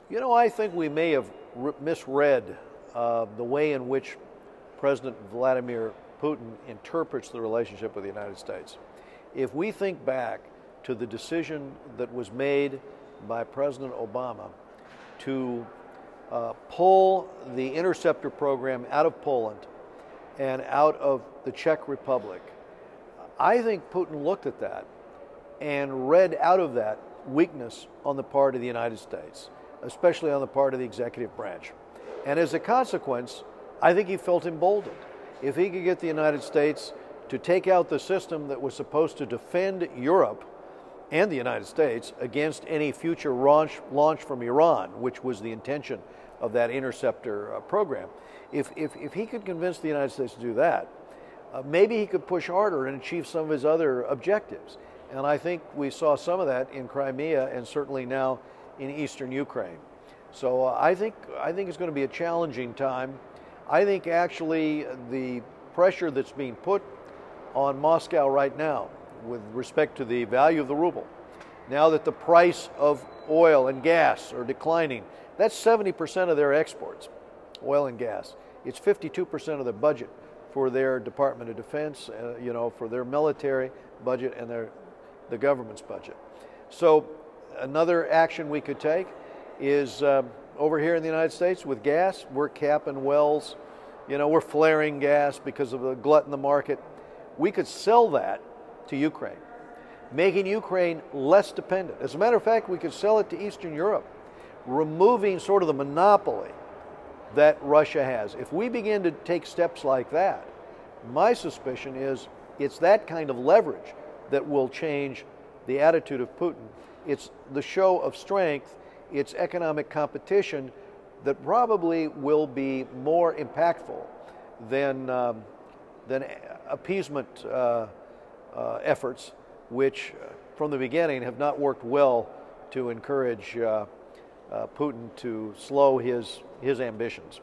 You know, I think we may have misread the way in which President Vladimir Putin interprets the relationship with the United States. If we think back to the decision that was made by President Obama to pull the interceptor program out of Poland and out of the Czech Republic, I think Putin looked at that and read out of that weakness on the part of the United States, especially on the part of the executive branch. And as a consequence, I think he felt emboldened. If he could get the United States to take out the system that was supposed to defend Europe and the United States against any future launch from Iran, which was the intention of that interceptor program, if he could convince the United States to do that, maybe he could push harder and achieve some of his other objectives. And I think we saw some of that in Crimea and certainly now in eastern Ukraine. So I think it's going to be a challenging time. I think actually the pressure that's being put on Moscow right now with respect to the value of the ruble, now that the price of oil and gas are declining, that's 70% of their exports, oil and gas. It's 52% of the budget for their Department of Defense, for their military budget and the government's budget. So another action we could take is over here in the United States with gas, we're capping wells, we're flaring gas because of the glut in the market. We could sell that to Ukraine, making Ukraine less dependent. As a matter of fact, we could sell it to Eastern Europe, removing sort of the monopoly that Russia has. If we begin to take steps like that, my suspicion is it's that kind of leverage that will change the attitude of Putin. It's the show of strength, it's economic competition that probably will be more impactful than appeasement efforts, which from the beginning have not worked well to encourage Putin to slow his ambitions.